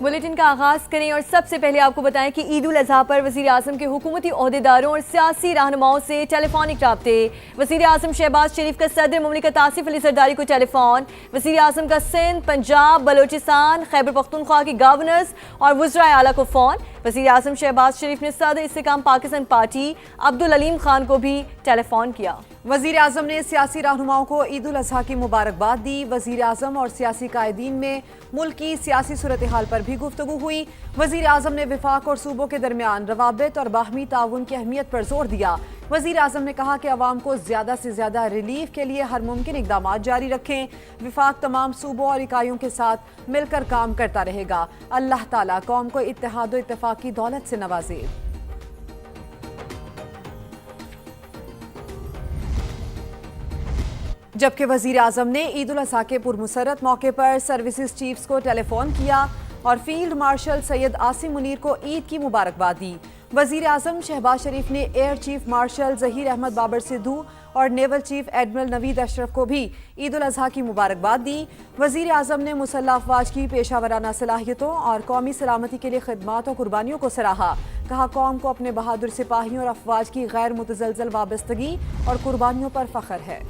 Bulletin का आगाज करें और सबसे पहले आपको बताएं कि ईद उल अजहा पर वजीर आजम के हुकूमती ओहदेदारों और सियासी रहनुमाओं से टेलीफोनिक राब्ते। वजीर आजम शहबाज शरीफ का सदर मुमलिकत आसिफ अली जरदारी को टेलीफोन। वजीर आजम का सिंध, पंजाब, बलोचिस्तान, खैबर पख्तूनख्वा के गवर्नर्स और वज़राए आला को फोन। वजीर आजम शहबाज शरीफ ने सदर इस्तेकाम पाकिस्तान पार्टी अब्दुल अलीम खान को भी टेलीफोन किया। वजीर आजम ने सियासी रहनुमाओं को ईद उल अजहा की मुबारकबाद दी। वजीर आजम और सियासी कायदीन में मुल्क की सियासी सूरत हाल पर भी गुफ्तगू हुई। वजीर आजम ने विफाक और सूबों के दरमियान रवाबित और बाहमी ताउन की अहमियत पर जोर दिया। वजीर आजम ने कहा कि अवाम को ज्यादा से ज्यादा रिलीफ के लिए हर मुमकिन इकदाम जारी रखें। विफाक तमाम सूबों और इकाइयों के साथ मिलकर काम करता रहेगा। अल्लाह ताला कौम को इत्तेहाद और इत्तेफाक की दौलत से नवाजे। जबकि वजीर आजम ने ईद उल अजहा के पुरमुसरत मौके पर सर्विसेज चीफ्स को टेलीफोन किया और फील्ड मार्शल सैयद आसिम मुनीर को ईद की मुबारकबाद दी। वजीर आजम शहबाज शरीफ ने air chief marshal Zaheer Ahmed Babar Sidhu और naval chief admiral Naveed Ashraf को भी ईद उल अजहा की मुबारकबाद दी। वजीर आजम ने मुसल्लह अफवाज की पेशावराना सलाहियतों और कौमी सलामती के लिए खिदमात और कुर्बानियों को सराहा। कहा कौम को अपने बहादुर सिपाहियों और अफवाज की गैर मुतजलजल वाबस्तगी और कुर्बानियों पर फख्र है।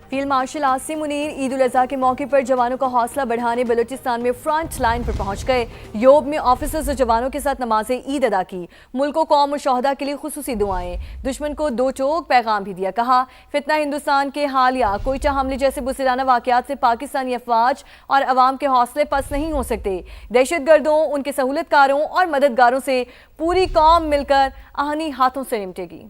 फील्ड मार्शल आसिम मुनीर ईद उल अजहा के मौके पर जवानों का हौसला बढ़ाने बलूचिस्तान में फ्रंट लाइन पर पहुंच गए। योब में ऑफिसर्स और जवानों के साथ नमाज ईद अदा की। मुल्क को कौम और शहदा के लिए खुसूसी दुआएं। दुश्मन को दो टोक पैगाम भी दिया। कहा फितना हिंदुस्तान के हालिया कोयटा हमले जैसे बुज़दिलाना वाक़यात से पाकिस्तानी अफवाज और अवाम के हौसले पस्त नहीं हो सकते। दहशतगर्दों, उनके सहूलतकारों और मददगारों से पूरी कौम मिलकर आहनी हाथों से निपटेगी।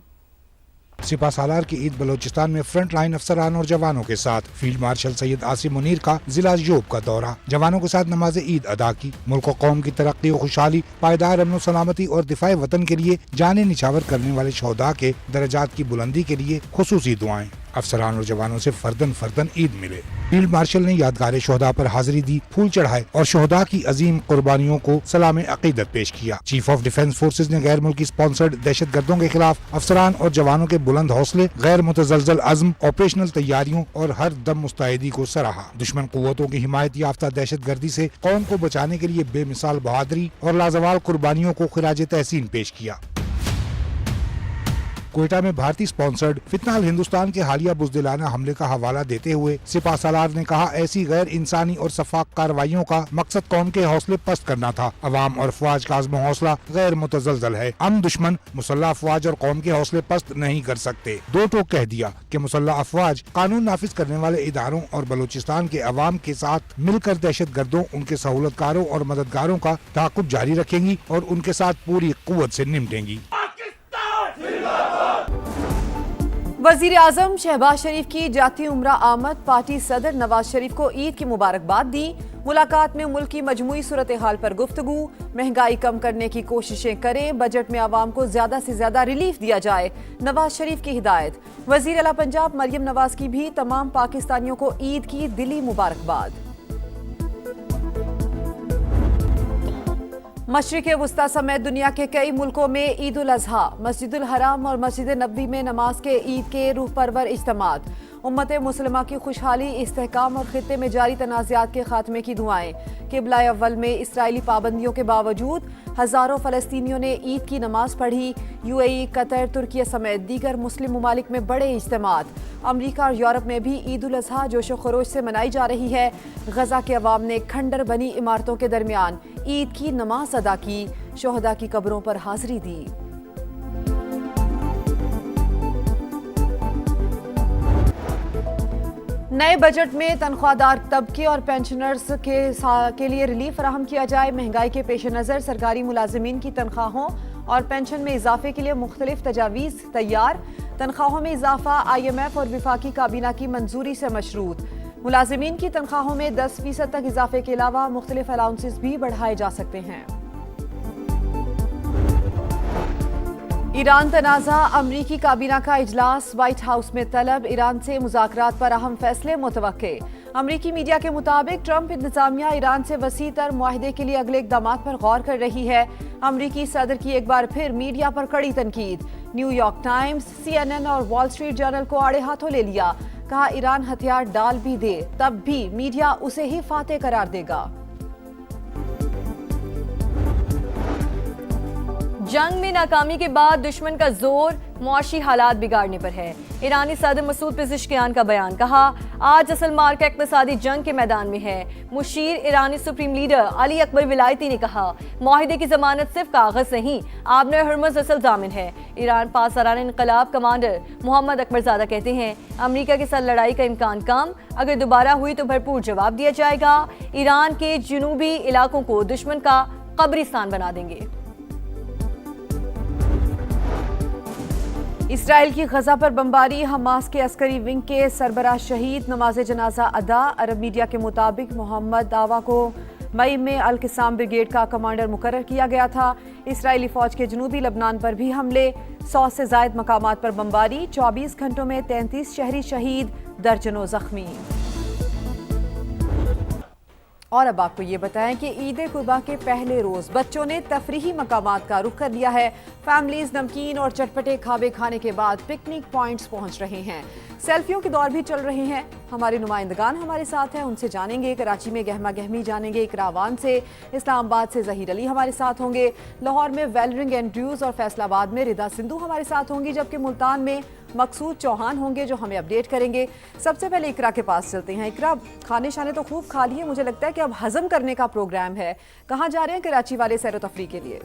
सिपा सालार की ईद बलोचिस्तान में फ्रंट लाइन अफसरान और जवानों के साथ फील्ड मार्शल सैयद आसिम मुनीर का जिला योब का दौरा। जवानों के साथ नमाज ईद अदा की। मुल्क और कौम की तरक्की और खुशहाली, पायदार अमन सलामती और दिफाए वतन के लिए जाने निछावर करने वाले शोहदा के दर्जात की बुलंदी के लिए खुसूसी दुआएं। अफसरान और जवानों से फर्दन फर्दन ईद मिले। फील्ड मार्शल ने यादगार शोहदा पर हाजिरी दी, फूल चढ़ाए और शोहदा की अजीम कुर्बानियों को सलाम अकीदत पेश किया। चीफ ऑफ डिफेंस फोर्सेज ने गैर मुल्की स्पॉन्सर्ड दहशतगर्दों के खिलाफ अफसरान और जवानों के बुलंद हौसले, गैर मुतजलजल अज़्म, ऑपरेशनल तैयारियों और हर दम मुस्तैदी को सराहा। दुश्मन कुव्वतों की हिमायत याफ्ता दहशतगर्दी से कौम को बचाने के लिए बेमिसाल बहादुरी और लाजवाल कुर्बानियों को खिराज तहसीन पेश किया। कोयटा में भारतीय स्पॉन्सर्ड फितनाल हिंदुस्तान के हालिया बुज़दिलाना हमले का हवाला देते हुए सिपा सालार ने कहा ऐसी गैर इंसानी और सफाक कार्रवाइयों का मकसद कौम के हौसले पस्त करना था। अवाम और अफवाज का आज़्म हौसला गैर मुतजलजल है। हम दुश्मन मुसल्लह अफवाज और कौम के हौसले पस्त नहीं कर सकते। दो टोक कह दिया कि मुसल्लह अफवाज कानून नाफिज करने वाले इदारों और बलूचिस्तान के अवाम के साथ मिलकर दहशतगर्दों, उनके सहूलतकारों और मददगारों का ताक़ुब जारी रखेंगी और उनके साथ पूरी कुव्वत से निपटेंगी। वजीर आजम शहबाज शरीफ की जाती उम्रा आमद। पार्टी सदर नवाज शरीफ को ईद की मुबारकबाद दी। मुलाकात में मुल्क की मजमूई सूरत हाल पर गुफ्तगू। महंगाई कम करने की कोशिशें करें, बजट में आवाम को ज्यादा से ज्यादा रिलीफ दिया जाए, नवाज शरीफ की हिदायत। वजीर आला पंजाब मरियम नवाज की भी तमाम पाकिस्तानियों को ईद की दिली मुबारकबाद। मशरिक़ वुस्ता समेत दुनिया के कई मुल्कों में ईद उल अजहा, मस्जिदुल हराम और मस्जिद नबवी में नमाज के ईद के रूह परवर इज्तिमात। उम्मत मुस्लिमा की खुशहाली, इस्तेहकाम और खित्ते में जारी तनाज़ात के खात्मे की दुआएं। किबला अव्वल में इसराइली पाबंदियों के बावजूद हज़ारों फ़लस्तीनियों ने ईद की नमाज पढ़ी। UAE, कतर, तुर्की समेत दीगर मुस्लिम ममालिक में बड़े इज्तिमात। अमरीका और यूरोप में भी ईद उल अजहा जोशो खरोश से मनाई जा रही है। गजा के अवाम ने खंडर बनी इमारतों के दरमियान ईद की नमाज अदा की, शोहदा की कब्रों पर हाजिरी दी। नए बजट में तनख्वाहदार तबके और पेंशनर्स के लिए रिलीफ फराहम किया जाए। महंगाई के पेश नज़र सरकारी मुलाजिमीन की तनख्वाहों और पेंशन में इजाफे के लिए मुख्तलिफ तजावीज़ तैयार। तनख्वाहों में इजाफा IMF और विफाकी काबीना की मंजूरी से मशरूत। मुलाजिमीन की तनख्वाहों में 10% तक इजाफे के अलावा मुख्तलिफ अलाउंसेस भी बढ़ाए जा सकते हैं। ईरान तनाज़ा, अमरीकी काबीना का इजलास, व्हाइट हाउस में तलब। ईरान से मुज़ाकरात पर अहम फैसले मुतवक्के। अमरीकी मीडिया के मुताबिक ट्रंप इंतजामिया ईरान से वसी तर मुआहदे के लिए अगले इक़दाम पर गौर कर रही है। अमरीकी सदर की एक बार फिर मीडिया पर कड़ी तनकीद। न्यूयॉर्क टाइम्स, CNN और वॉल स्ट्रीट जर्नल को आड़े हाथों ले लिया। कहा ईरान हथियार डाल भी दे तब भी मीडिया उसे ही फातेह करार देगा। जंग में नाकामी के बाद दुश्मन का जोर मुआशी हालात बिगाड़ने पर है। ईरानी सदर मसूद पेज़ेश्कियान का बयान, कहा आज असल मार्का इक़्तिसादी जंग के मैदान में है। मुशीर ईरानी सुप्रीम लीडर अली अकबर विलायती ने कहा मुआहिदे की जमानत सिर्फ कागज नहीं, आबनर हरमज असल जामिन है। ईरान पासदारान इनकलाब कमांडर मोहम्मद अकबरजादा कहते हैं अमरीका के साथ लड़ाई का इम्कान कम, अगर दोबारा हुई तो भरपूर जवाब दिया जाएगा। ईरान के जुनूबी इलाकों को दुश्मन का कब्रिस्तान बना देंगे। इसराइल की गजा पर बमबारी, हमास के अस्करी विंग के सरबराह शहीद, नमाज जनाजा अदा। अरब मीडिया के मुताबिक मोहम्मद दावा को मई में अल किसाम ब्रिगेड का कमांडर मुकर्रर किया गया था। इसराइली फौज के जनूबी लबनान पर भी हमले, 100 से जायद मकामात पर बमबारी, 24 घंटों में 33 शहरी शहीद, दर्जनों जख्मी। और अब आपको ये बताएं कि ईद कुर्बा के पहले रोज बच्चों ने तफरीही मकामात का रुख कर लिया है। फैमिलीज नमकीन और चटपटे खाबे खाने के बाद पिकनिक पॉइंट्स पहुंच रहे हैं। सेल्फियों के दौर भी चल रहे हैं। हमारे नुमाइंदगान हमारे साथ हैं, उनसे जानेंगे। कराची में गहमा गहमी जानेंगे इकरावान से, इस्लामाबाद से जहीर अली हमारे साथ होंगे, लाहौर में वेलरिंग एंड्रयूज और फैसलाबाद में रिदा सिंधु हमारे साथ होंगी, जबकि मुल्तान में मकसूद चौहान होंगे जो हमें अपडेट करेंगे। सबसे पहले इकरा के पास चलते हैं। इकरा, खाने शाने तो खूब खा लिए, मुझे लगता है कि अब हजम करने का प्रोग्राम है। कहाँ जा रहे हैं कराची वाले सैर तफरी के लिए?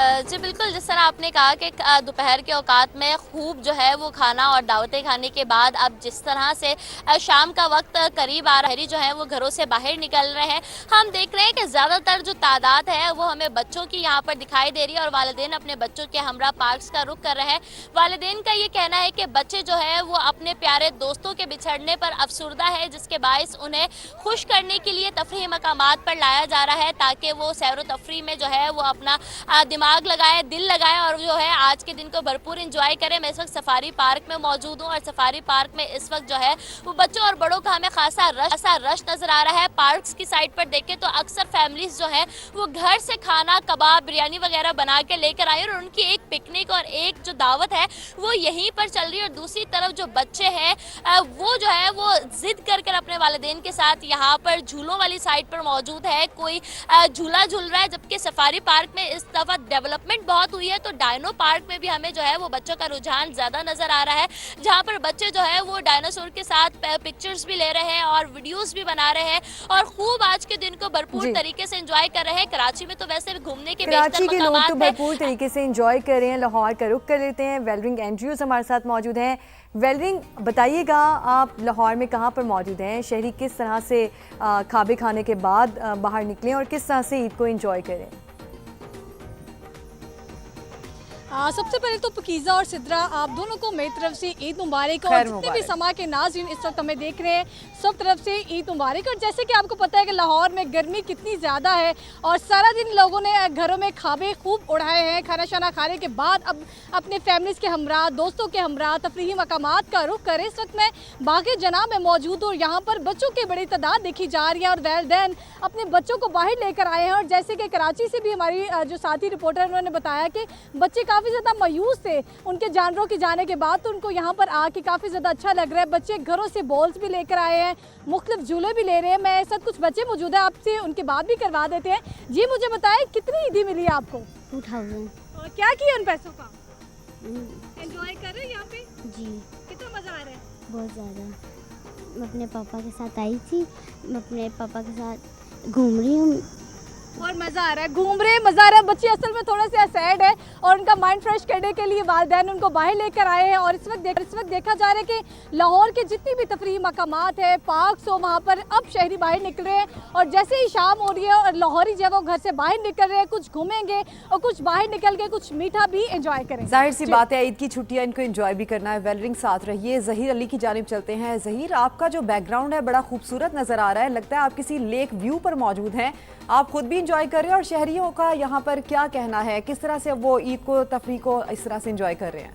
जी बिल्कुल, जिस तरह आपने कहा कि दोपहर के औकात में खूब जो है वो खाना और दावतें खाने के बाद अब जिस तरह से शाम का वक्त करीब आ रहा है, जो है वो घरों से बाहर निकल रहे हैं। हम देख रहे हैं कि ज़्यादातर जो तादाद है वो हमें बच्चों की यहाँ पर दिखाई दे रही है और वालिदैन अपने बच्चों के हमरा पार्क्स का रुख कर रहे हैं। वालिदैन का ये कहना है कि बच्चे जो है वो अपने प्यारे दोस्तों के बिछड़ने पर अफसुर्दा है, जिसके बायस उन्हें खुश करने के लिए तफरीही मकामात पर लाया जा रहा है ताकि वो सैर तफरी में जो है वो अपना दिमाग लगाए, दिल लगाए और जो है आज के दिन को भरपूर एंजॉय करें। मैं इस वक्त सफारी पार्क में मौजूद हूँ और सफारी पार्क में इस वक्त जो है वो बच्चों और बड़ों का हमें खासा रश नजर आ रहा है। पार्क्स की साइड पर देखें तो अक्सर फैमिलीज जो है वो घर से खाना, कबाब, बिरयानी वगैरह बना के लेकर आई और उनकी एक पिकनिक और एक जो दावत है वो यहीं पर चल रही है। और दूसरी तरफ जो बच्चे हैं वो जो है वो जिद कर अपने वालिदैन के साथ यहाँ पर झूलों वाली साइड पर मौजूद है। कोई झूला झूल रहा है, जबकि सफारी पार्क में इस दफा डेवलपमेंट बहुत हुई है तो डायनो पार्क में भी हमें जो है वो बच्चों का रुझान ज्यादा नजर आ रहा है, जहां पर बच्चे जो है वो डायनासोर के साथ पिक्चर्स भी ले रहे हैं और वीडियोस भी बना रहे हैं और खूब आज के दिन को भरपूर तरीके से एंजॉय कर रहे हैं। कराची में तो वैसे भी घूमने के कराची के लोग तो भरपूर तरीके से एंजॉय कर रहे हैं। लाहौर का रुख कर लेते हैं, वेलरिंग एंड्रयूज हमारे साथ मौजूद हैं। वेलरिंग, बताइएगा आप लाहौर में कहाँ पर मौजूद हैं? शहरी किस तरह से खाबे खाने के बाद बाहर निकलें और किस तरह से ईद को एंजॉय करें? सबसे पहले तो पकीज़ा और सिद्रा, आप दोनों को मेरी तरफ से ईद मुबारक। और जितने भी समा के नाज़रीन इस वक्त हमें देख रहे हैं, सब तरफ से ईद मुबारक। और जैसे कि आपको पता है कि लाहौर में गर्मी कितनी ज़्यादा है और सारा दिन लोगों ने घरों में खाबे खूब उड़ाए हैं। खाना शाना खाने के बाद अब अपने फैमिलीज़ के हमरा, दोस्तों के हमरा तफरीही मकामात का रुख करें। इस वक्त मैं बाग़े जनाब में मौजूद हूँ। यहाँ पर बच्चों की बड़ी तादाद देखी जा रही है और वालिदैन अपने बच्चों को बाहर लेकर आए हैं। और जैसे कि कराची से भी हमारी जो साथी रिपोर्टर उन्होंने बताया कि बच्चे काफ़ी ज़्यादा मायूस थे उनके जानवरों के जाने के बाद, तो उनको यहाँ पर आके काफ़ी ज़्यादा अच्छा लग रहा है। बच्चे घरों से बॉल्स भी लेकर आए हैं, मुख्तलिफ झूले भी ले रहे हैं। मैं साथ कुछ बच्चे मौजूद हैं, आपसे उनके बात भी करवा देते हैं। जी मुझे बताएं, कितनी ईदी मिली है आपको? 2000। और क्या किया उन पैसों का? एंजॉय कर रहे हैं यहाँ पे? जी कितना मज़ा आ रहा है? बहुत ज़्यादा। मैं अपने पापा के साथ आई थी, मैं अपने पापा के साथ घूम रही हूँ और मज़ा आ रहा है, घूम रहे, मज़ा आ रहा है। बच्चे असल में थोड़ा सा सैड है और उनका माइंड फ्रेश करने के लिए वालिदैन उनको बाहर लेकर आए हैं। और इस वक्त देखा जा रहा है कि लाहौर के जितनी भी तफरीही मकामात है, पार्क्स हो, वहाँ पर अब शहरी बाहर निकल रहे हैं। और जैसे ही शाम हो रही है और लाहौरी जो है वो घर से बाहर निकल रहे हैं, कुछ घूमेंगे और कुछ बाहर निकल के कुछ मीठा भी एंजॉय करेंगे। जाहिर सी बात है, ईद की छुट्टियां इनको एंजॉय भी करना है। वेलरिंग साथ रहिए। जहीर अली की जानिब चलते हैं। जहीर, आपका जो बैकग्राउंड है बड़ा खूबसूरत नजर आ रहा है, लगता है आप किसी लेक व्यू पर मौजूद हैं। आप खुद भी इंजॉय कर रहे हैं और शहरियों का यहाँ पर क्या कहना है, किस तरह से वो ईद को, तफरीह को इस तरह से इंजॉय कर रहे हैं?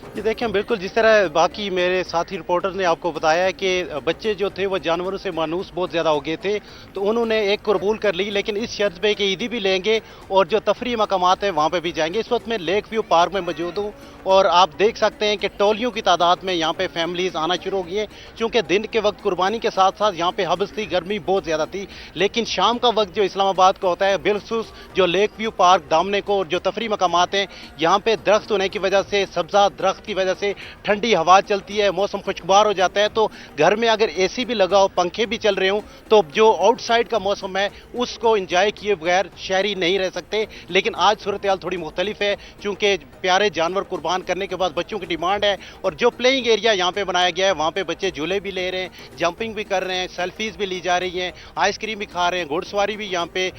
ये देखें, बिल्कुल जिस तरह बाकी मेरे साथी रिपोर्टर ने आपको बताया है कि बच्चे जो थे वो जानवरों से मानूस बहुत ज़्यादा हो गए थे, तो उन्होंने एक को कबूल कर ली, लेकिन इस शर्त पे कि ईदी भी लेंगे और जो तफरी मकामात हैं वहाँ पे भी जाएंगे। इस वक्त मैं लेक व्यू पार्क में मौजूद हूँ और आप देख सकते हैं कि टोलियों की तादाद में यहाँ पे फैमिलीज आना शुरू हो गई हैं, क्योंकि दिन के वक्त कुर्बानी के साथ साथ यहाँ पे हब्स थी, गर्मी बहुत ज़्यादा थी, लेकिन शाम का वक्त जो इस्लामाबाद का होता है, बिलखुसूस जो लेक व्यू पार्क दामने को जो तफरी मकामात हैं, यहाँ पे दरख्त होने की वजह से, सब्जा दरख्त की वजह से ठंडी हवा चलती है, मौसम खुशगवार हो जाता है। तो घर में अगर एसी भी लगा हो, पंखे भी चल रहे हों, तो जो आउटसाइड का मौसम है उसको एंजॉय किए बगैर शहरी नहीं रह सकते। लेकिन आज सूरत हाल थोड़ी मुख्तलिफ है, क्योंकि प्यारे जानवर कुर्बान करने के बाद बच्चों की डिमांड है, और जो प्लेइंग एरिया यहाँ पे बनाया गया है वहाँ पे बच्चे झूले भी ले रहे हैं, जंपिंग भी कर रहे हैं, सेल्फीज भी ली जा रही हैं, आइसक्रीम भी खा रहे हैं, घुड़सवारी भी यहाँ पे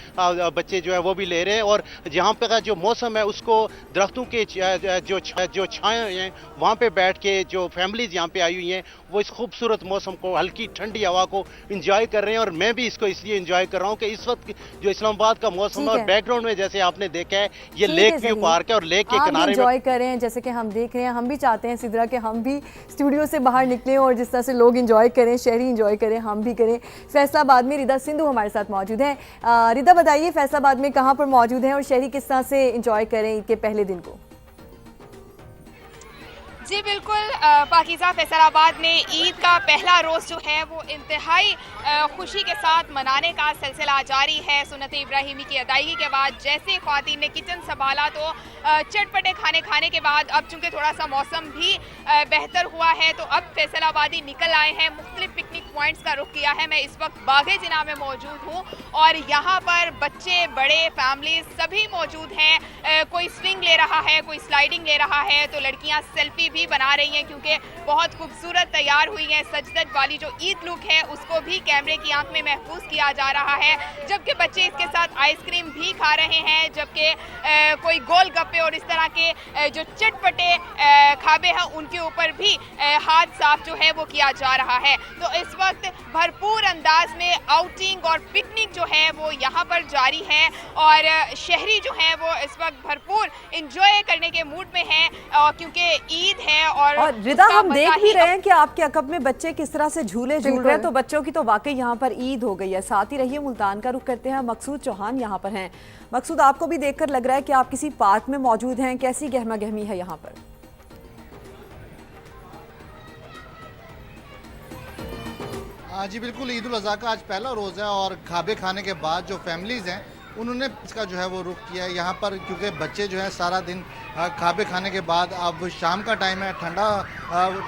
बच्चे जो है वो भी ले रहे हैं। और यहाँ पे का जो मौसम है उसको दरख्तों के जो छाए हैं वहाँ पे बैठ के जो फैमिलीज यहाँ पे आई हुई हैं वो इस खूबसूरत मौसम को, हल्की ठंडी हवा को एंजॉय कर रहे हैं। और मैं भी इसको इसलिए एंजॉय कर रहा हूँ कि इस वक्त जो इस्लामाबाद का मौसम है और बैकग्राउंड में जैसे आपने देखा है ये लेक व्यू पार्क है और लेक के किनारे एंजॉय कर रहे हैं जैसे कि हम देख रहे हैं। हम भी चाहते हैं सिद्रा के हम भी स्टूडियो से बाहर निकलें और जिस तरह से लोग एंजॉय करें, शहरी एंजॉय करें, हम भी करें। फैसलाबाद में रिदा सिंधु हमारे साथ मौजूद हैं। रिदा बताइए, फैसलाबाद में कहाँ पर मौजूद हैं और शहरी किस तरह से एंजॉय करें ईद के पहले दिन को? जी बिल्कुल, पाकीज़ा फैसलाबाद में ईद का पहला रोज़ जो है वो इंतहाई खुशी के साथ मनाने का सिलसिला जारी है। सुन्नत इब्राहिमी की अदायगी के बाद जैसे ख्वातीन ने किचन संभाला तो चटपटे खाने के बाद अब चूँकि थोड़ा सा मौसम भी बेहतर हुआ है तो अब फैसलाबादी निकल आए हैं, मुख्तलिफ पिकनिक पॉइंट्स का रुख किया है। मैं इस वक्त बागे जिना में मौजूद हूँ और यहाँ पर बच्चे बड़े फैमिली सभी मौजूद हैं। कोई स्विंग ले रहा है, कोई स्लाइडिंग ले रहा है, तो लड़कियाँ सेल्फी भी बना रही हैं क्योंकि बहुत खूबसूरत तैयार हुई हैं। सजदत वाली जो ईद लुक है उसको भी कैमरे की आंख में महफूज किया जा रहा है, जबकि बच्चे इसके साथ आइसक्रीम भी खा रहे हैं, जबकि कोई गोल गप्पे और इस तरह के जो चटपटे खाबे हैं उनके ऊपर भी हाथ साफ जो है वो किया जा रहा है। तो इस वक्त भरपूर अंदाज में आउटिंग और पिकनिक जो है वो यहाँ पर जारी है और शहरी जो है वो इस वक्त भरपूर इंजॉय करने के मूड में हैं क्योंकि ईद है। और रिदा, हम देख भी रहे हैं कि आपके अकब में बच्चे किस तरह से झूले झूल रहे हैं, तो बच्चों की तो वाकई यहाँ पर ईद हो गई है। साथ ही रहिए, मुल्तान का रुख करते हैं, मकसूद चौहान यहाँ पर हैं। मकसूद, आपको भी देखकर लग रहा है कि आप किसी पार्क में मौजूद हैं, कैसी गहमा गहमी है यहाँ पर? जी बिल्कुल, ईद उल अज़हा का आज पहला रोज़ है और खाबे खाने के बाद जो फैमिलीज़ हैं उन्होंने इसका जो है वो रुख किया है यहाँ पर, क्योंकि बच्चे जो है सारा दिन खाबे खाने के बाद अब शाम का टाइम है, ठंडा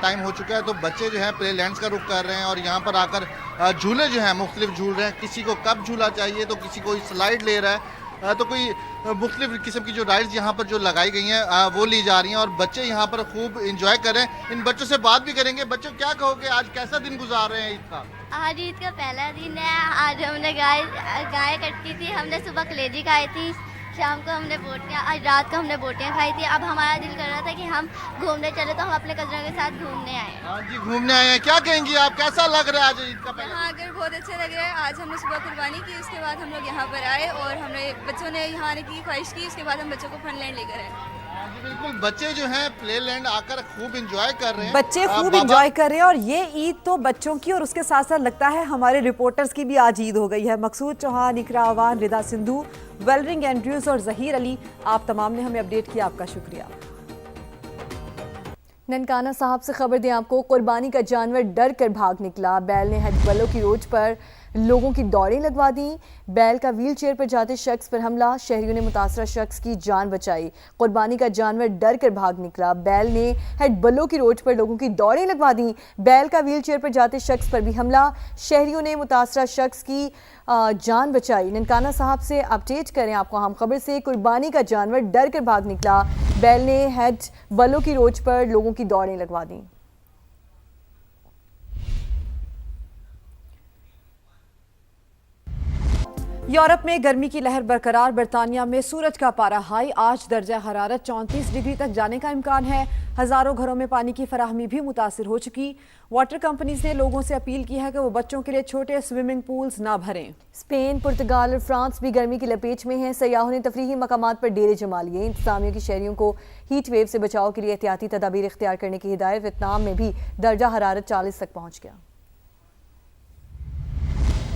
टाइम हो चुका है, तो बच्चे जो है प्ले लैंड्स का रुख कर रहे हैं और यहाँ पर आकर झूले जो हैं मुख्तलिफ झूल रहे हैं। किसी को कप झूला चाहिए तो किसी को स्लाइड ले रहा है, तो कोई मुख्तलिफ किस्म की जो राइड्स यहाँ पर जो लगाई गई हैं वो ली जा रही हैं और बच्चे यहाँ पर खूब इंजॉय करें। इन बच्चों से बात भी करेंगे। बच्चों, क्या कहोगे, आज कैसा दिन गुजार रहे हैं ईद का? आज ईद का पहला दिन है। आज हमने गाय कटती थी, हमने सुबह कलेजी खाई थी, शाम को हमने बोटियाँ, आज रात को हमने बोटियाँ खाई थी। अब हमारा दिल कर रहा था कि हम घूमने चले, तो हम अपने कजरों के साथ घूमने आए। हाँ जी, घूमने आए हैं। क्या कहेंगी आप, कैसा लग रहा है आज ईद का पहला? हाँ, अगर बहुत अच्छा लग रहा है। आज हमने सुबह कुर्बानी की, उसके बाद हम लोग यहाँ पर आए और हमने बच्चों ने यहाँ आने की ख्वाहिश की, उसके बाद हम बच्चों को फन लैंड लेकर आए। बिल्कुल, बच्चे जो हैं प्ले लैंड आकर खूब एंजॉय कर रहे हैं, बच्चे खूब एंजॉय कर रहे हैं और ये ईद तो बच्चों की और उसके साथ साथ लगता है हमारे रिपोर्टर्स की भी आज ईद हो गई है। मकसूद चौहान, इकरा अवान, रिदा सिंधु, वेलरिंग एंड्रयूज और जहीर अली, आप तमाम ने हमें अपडेट किया, आपका शुक्रिया। ननकाना साहब से खबर दें आपको, कुर्बानी का जानवर डर कर भाग निकला। बैल ने हजबलों की रोड पर लोगों की दौड़ें लगवा दी। बैल का व्हील चेयर पर जाते शख्स पर हमला, शहरियों ने मुतासरा शख्स की जान बचाई। कुर्बानी का जानवर डर कर भाग निकला। बैल ने हजबलों की रोड पर लोगों की दौड़ें लगवा दी। बैल का व्हील चेयर पर जाते शख्स पर भी हमला, शहरियों ने मुतासरा शख्स की जान बचाई। ननकाना साहब से अपडेट करें आपको हम खबर से, कुर्बानी का जानवर डर कर भाग निकला। बैल ने हजबलों की रोड पर लोगों की दौड़ें लगवा दी। यूरोप में गर्मी की लहर बरकरार। बरतानिया में सूरज का पारा हाई। आज दर्जा हरारत 34 डिग्री तक जाने का इम्कान है। हजारों घरों में पानी की फराहमी भी मुतासिर हो चुकी। वाटर कंपनीज ने लोगों से अपील की है कि वो बच्चों के लिए छोटे स्विमिंग पूल्स ना भरें। स्पेन, पुर्तगाल और फ्रांस भी गर्मी की लपेट में हैं। सयाहों ने तफरीही मकामात पर डेरे जमा लिए। इंतजामिया की शहरियों को हीट वेव से बचाव के लिए एहतियाती तदाबीर इख्तियार करने की हिदायत। वियतनाम में भी दर्जा हरारत 40 तक पहुँच गया।